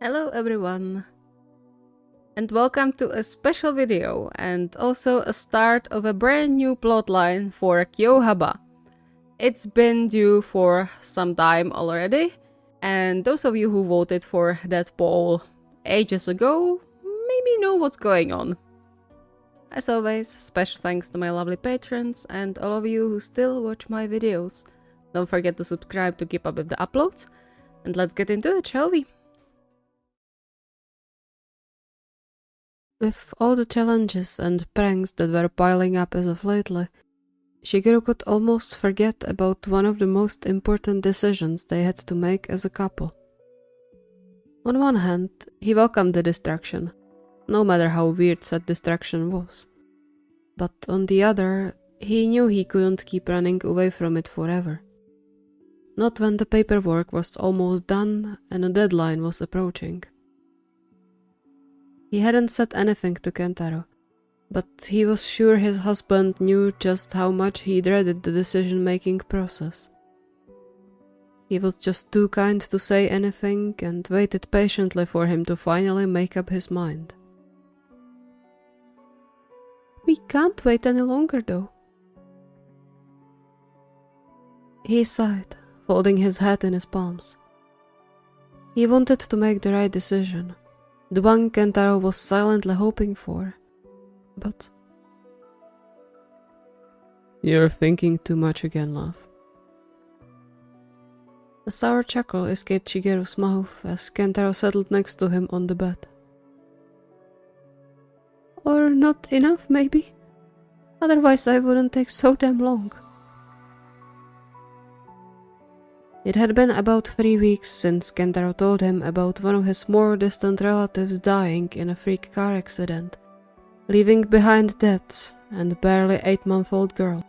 Hello everyone, and welcome to a special video and also a start of a brand new plotline for KyouHaba. It's been due for some time already, and those of you who voted for that poll ages ago maybe know what's going on. As always, special thanks to my lovely patrons and all of you who still watch my videos. Don't forget to subscribe to keep up with the uploads, and let's get into it, shall we? With all the challenges and pranks that were piling up as of lately, Shigeru could almost forget about one of the most important decisions they had to make as a couple. On one hand, he welcomed the distraction, no matter how weird said distraction was. But on the other, he knew he couldn't keep running away from it forever. Not when the paperwork was almost done and a deadline was approaching. He hadn't said anything to Kentaro, but he was sure his husband knew just how much he dreaded the decision-making process. He was just too kind to say anything and waited patiently for him to finally make up his mind. We can't wait any longer, though. He sighed, folding his head in his palms. He wanted to make the right decision. The one Kentaro was silently hoping for, but... You're thinking too much again, love. A sour chuckle escaped Shigeru's mouth as Kentaro settled next to him on the bed. Or not enough, maybe? Otherwise I wouldn't take so damn long. It had been about 3 weeks since Kentaro told him about one of his more distant relatives dying in a freak car accident, leaving behind death and a barely 8-month-old girl.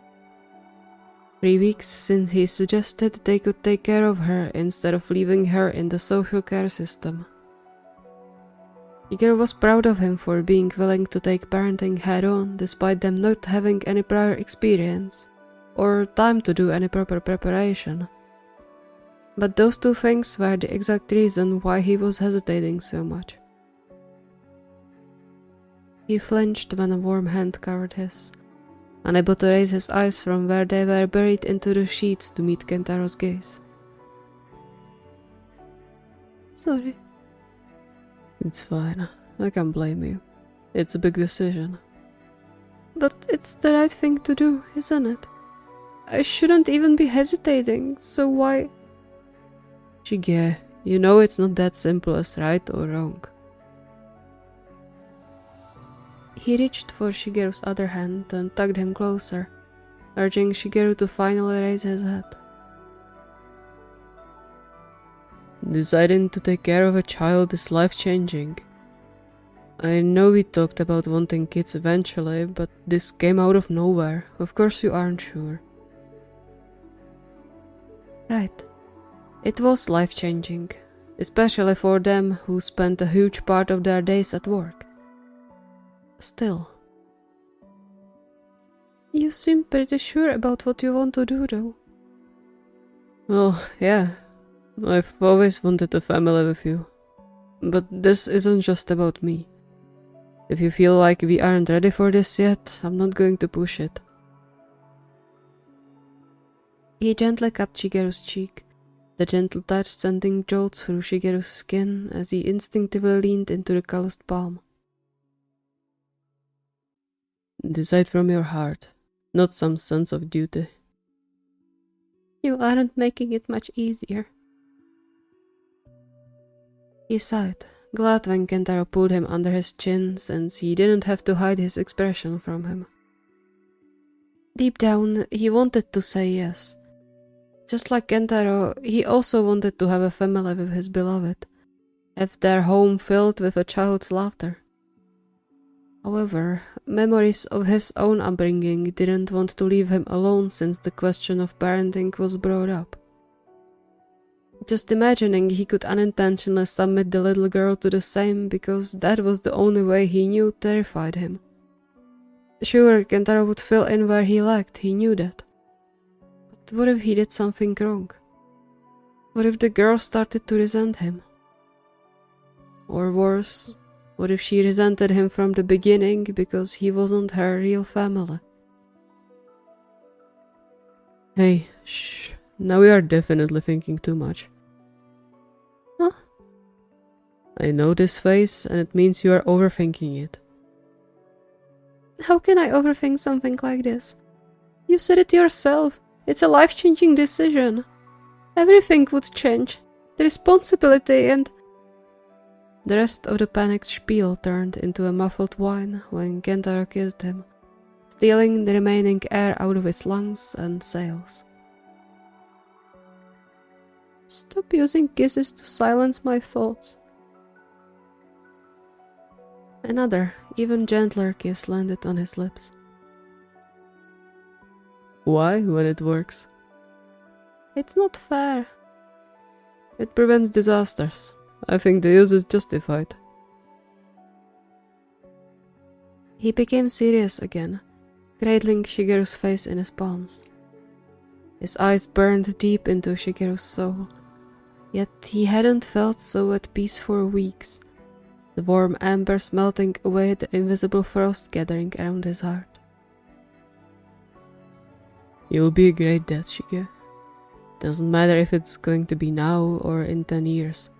3 weeks since he suggested they could take care of her instead of leaving her in the social care system. Shigeru was proud of him for being willing to take parenting head-on despite them not having any prior experience, or time to do any proper preparation. But those two things were the exact reason why he was hesitating so much. He flinched when a warm hand covered his, unable to raise his eyes from where they were buried into the sheets to meet Kentaro's gaze. Sorry. It's fine. I can't blame you. It's a big decision. But it's the right thing to do, isn't it? I shouldn't even be hesitating, so why... Shige, you know it's not that simple as right or wrong. He reached for Shigeru's other hand and tugged him closer, urging Shigeru to finally raise his head. Deciding to take care of a child is life-changing. I know we talked about wanting kids eventually, but this came out of nowhere. Of course you aren't sure. Right. It was life-changing, especially for them who spent a huge part of their days at work. Still. You seem pretty sure about what you want to do, though. Well, yeah. I've always wanted a family with you. But this isn't just about me. If you feel like we aren't ready for this yet, I'm not going to push it. He gently cupped Shigeru's cheek, the gentle touch sending jolts through Shigeru's skin as he instinctively leaned into the calloused palm. Decide from your heart, not some sense of duty. You aren't making it much easier. He sighed, glad when Kentaro pulled him under his chin since he didn't have to hide his expression from him. Deep down, he wanted to say yes. Just like Kentaro, he also wanted to have a family with his beloved, have their home filled with a child's laughter. However, memories of his own upbringing didn't want to leave him alone since the question of parenting was brought up. Just imagining he could unintentionally submit the little girl to the same because that was the only way he knew terrified him. Sure, Kentaro would fill in where he lacked, he knew that. But what if he did something wrong? What if the girl started to resent him? Or worse, what if she resented him from the beginning because he wasn't her real family? Hey, shh. Now we are definitely thinking too much. Huh? I know this face, and it means you are overthinking it. How can I overthink something like this? You said it yourself. It's a life-changing decision. Everything would change. The responsibility and... The rest of the panicked spiel turned into a muffled whine when Kentaro kissed him, stealing the remaining air out of his lungs and sails. Stop using kisses to silence my thoughts. Another, even gentler kiss landed on his lips. Why, when it works? It's not fair. It prevents disasters. I think the use is justified. He became serious again, cradling Shigeru's face in his palms. His eyes burned deep into Shigeru's soul, yet he hadn't felt so at peace for weeks, the warm embers melting away the invisible frost gathering around his heart. You'll be a great dad, Shige. Doesn't matter if it's going to be now or in 10 years.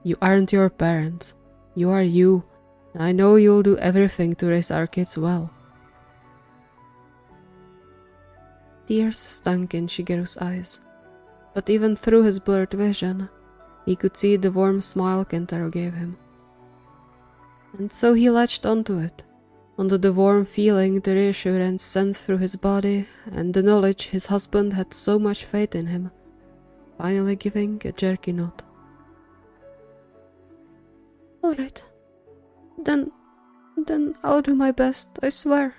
You aren't your parents. You are you, and I know you'll do everything to raise our kids well. Tears stunk in Shigeru's eyes, but even through his blurred vision, he could see the warm smile Kentaro gave him. And so he latched onto it, onto the warm feeling the reassurance sent through his body and the knowledge his husband had so much faith in him, finally giving a jerky nod. Alright, then I'll do my best, I swear.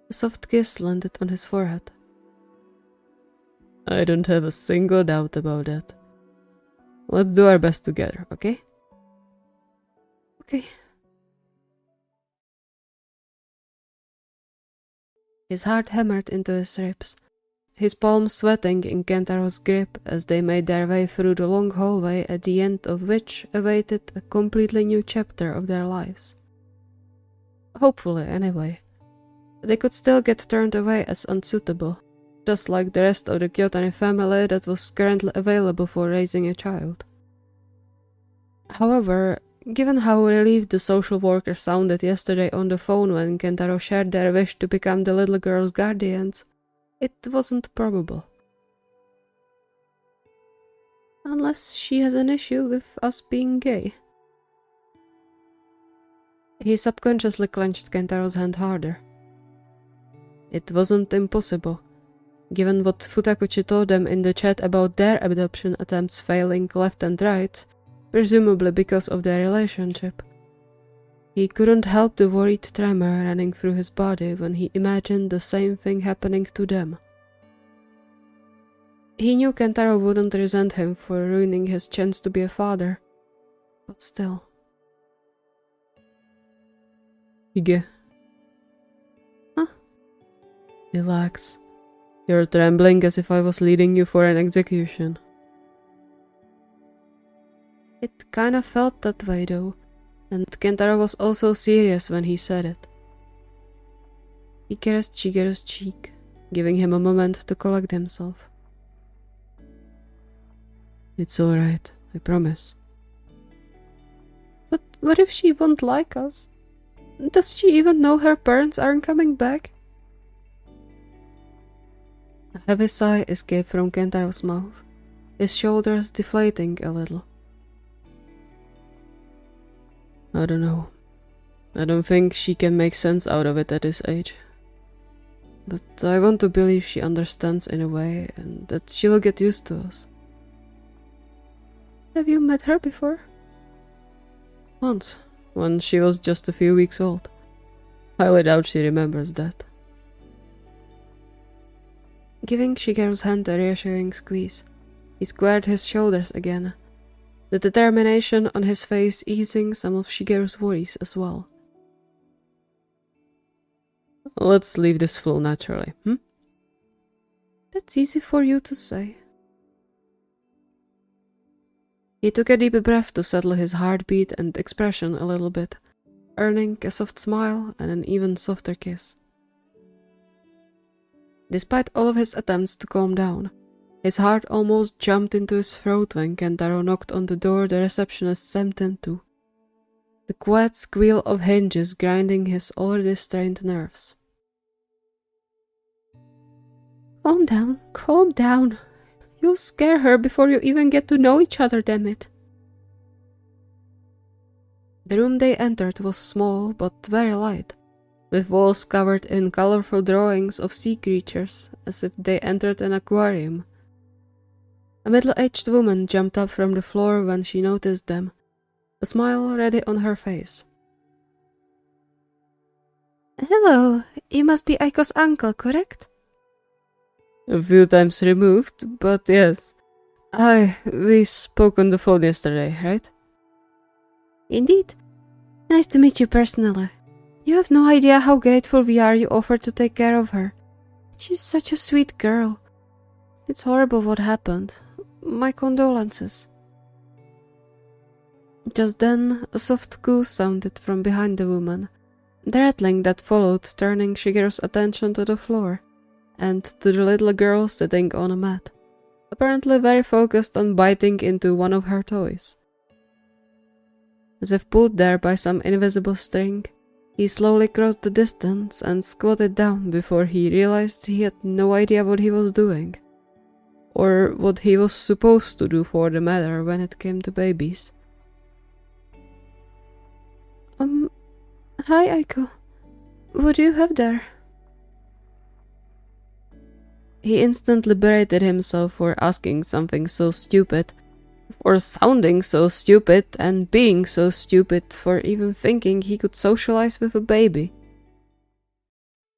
A soft kiss landed on his forehead. I don't have a single doubt about that. Let's do our best together, okay? Okay. His heart hammered into his ribs, his palms sweating in Kentaro's grip as they made their way through the long hallway at the end of which awaited a completely new chapter of their lives. Hopefully, anyway. They could still get turned away as unsuitable, just like the rest of the Kyotani family that was currently available for raising a child. However, given how relieved the social worker sounded yesterday on the phone when Kentaro shared their wish to become the little girl's guardians, it wasn't probable. Unless she has an issue with us being gay. He subconsciously clenched Kentaro's hand harder. It wasn't impossible, given what Futakuchi told them in the chat about their adoption attempts failing left and right, presumably because of their relationship. He couldn't help the worried tremor running through his body when he imagined the same thing happening to them. He knew Kentaro wouldn't resent him for ruining his chance to be a father, but still. Hige. Huh? Relax. You're trembling as if I was leading you for an execution. It kinda felt that way though, and Kentaro was also serious when he said it. He caressed Shigeru's cheek, giving him a moment to collect himself. It's alright, I promise. But what if she won't like us? Does she even know her parents aren't coming back? A heavy sigh escaped from Kentaro's mouth, his shoulders deflating a little. I don't know. I don't think she can make sense out of it at this age. But I want to believe she understands in a way and that she'll get used to us. Have you met her before? Once, when she was just a few weeks old. Highly doubt she remembers that. Giving Shigeru's hand a reassuring squeeze, he squared his shoulders again, the determination on his face easing some of Shigeru's worries as well. Let's leave this flow naturally, That's easy for you to say. He took a deep breath to settle his heartbeat and expression a little bit, earning a soft smile and an even softer kiss. Despite all of his attempts to calm down, his heart almost jumped into his throat when Kentaro knocked on the door the receptionist sent him to, the quiet squeal of hinges grinding his already strained nerves. Calm down. You'll scare her before you even get to know each other, damn it. The room they entered was small but very light, with walls covered in colorful drawings of sea creatures, as if they entered an aquarium. A middle-aged woman jumped up from the floor when she noticed them, a smile ready on her face. Hello, you must be Aiko's uncle, correct? A few times removed, but yes. We spoke on the phone yesterday, right? Indeed. Nice to meet you personally. You have no idea how grateful we are you offered to take care of her. She's such a sweet girl. It's horrible what happened. My condolences. Just then, a soft coo sounded from behind the woman, the rattling that followed turning Shigeru's attention to the floor, and to the little girl sitting on a mat, apparently very focused on biting into one of her toys. As if pulled there by some invisible string, he slowly crossed the distance and squatted down before he realized he had no idea what he was doing, or what he was supposed to do for the matter when it came to babies. Hi Aiko. What do you have there? He instantly berated himself for asking something so stupid, for sounding so stupid and being so stupid for even thinking he could socialize with a baby.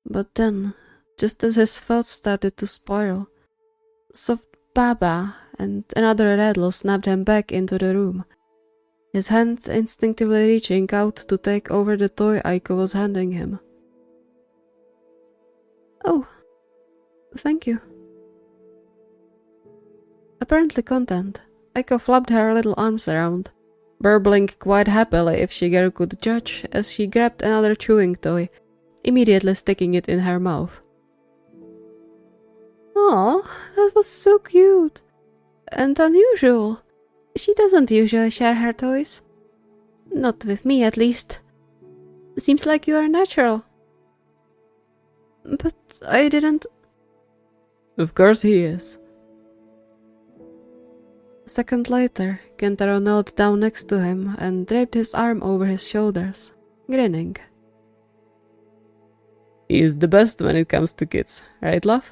But then, just as his thoughts started to spiral, a soft baba and another rattle snapped him back into the room, his hand instinctively reaching out to take over the toy Aiko was handing him. Oh, thank you. Apparently content, Aiko flapped her little arms around, burbling quite happily if Shigeru could judge as she grabbed another chewing toy, immediately sticking it in her mouth. Aw, that was so cute. And unusual. She doesn't usually share her toys. Not with me, at least. Seems like you are natural. But I didn't... Of course he is. A second later, Kentaro knelt down next to him and draped his arm over his shoulders, grinning. He is the best when it comes to kids, right, love?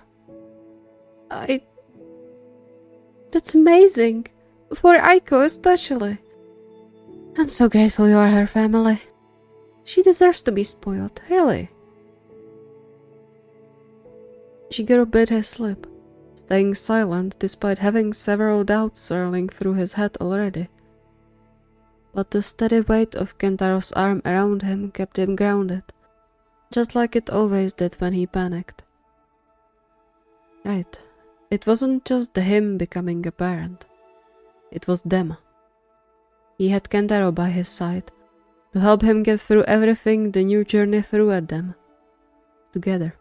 That's amazing. For Aiko especially. I'm so grateful you are her family. She deserves to be spoiled, really. Shigeru bit his lip, staying silent despite having several doubts swirling through his head already. But the steady weight of Kentaro's arm around him kept him grounded, just like it always did when he panicked. Right, it wasn't just him becoming a parent. It was them. He had Kentaro by his side, to help him get through everything the new journey threw at them. Together.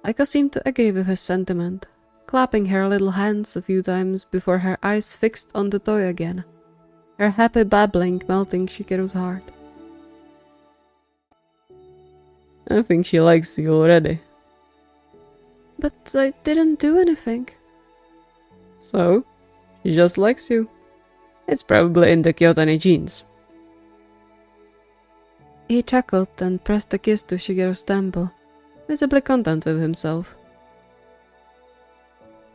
Aiko seemed to agree with his sentiment, clapping her little hands a few times before her eyes fixed on the toy again, her happy babbling melting Shigeru's heart. I think she likes you already. But I didn't do anything. So, she just likes you. It's probably in the Kyotani genes. He chuckled and pressed a kiss to Shigeru's temple, visibly content with himself.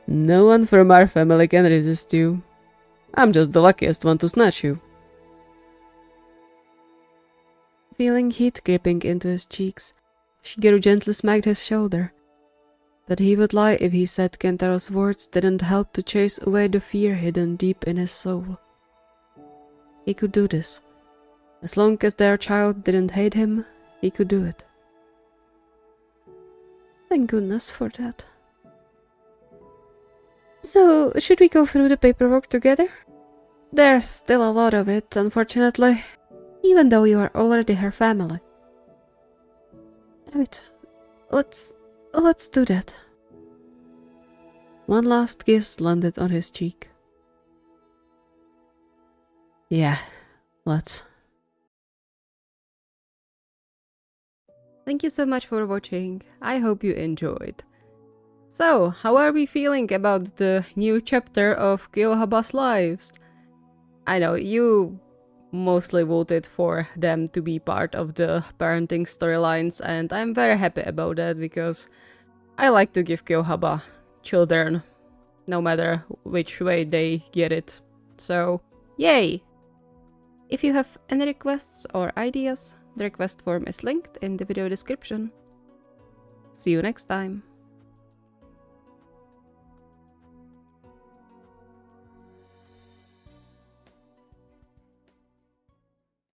No one from our family can resist you. I'm just the luckiest one to snatch you. Feeling heat creeping into his cheeks, Shigeru gently smacked his shoulder. But he would lie if he said Kentaro's words didn't help to chase away the fear hidden deep in his soul. He could do this. As long as their child didn't hate him, he could do it. Thank goodness for that. So, should we go through the paperwork together? There's still a lot of it, unfortunately, even though you are already her family. Right, let's do that. One last kiss landed on his cheek. Yeah, let's. Thank you so much for watching. I hope you enjoyed. So, how are we feeling about the new chapter of KyouHaba's lives? I know you mostly voted for them to be part of the parenting storylines, and I'm very happy about that because I like to give KyouHaba children, no matter which way they get it. So, yay! If you have any requests or ideas, the request form is linked in the video description. See you next time!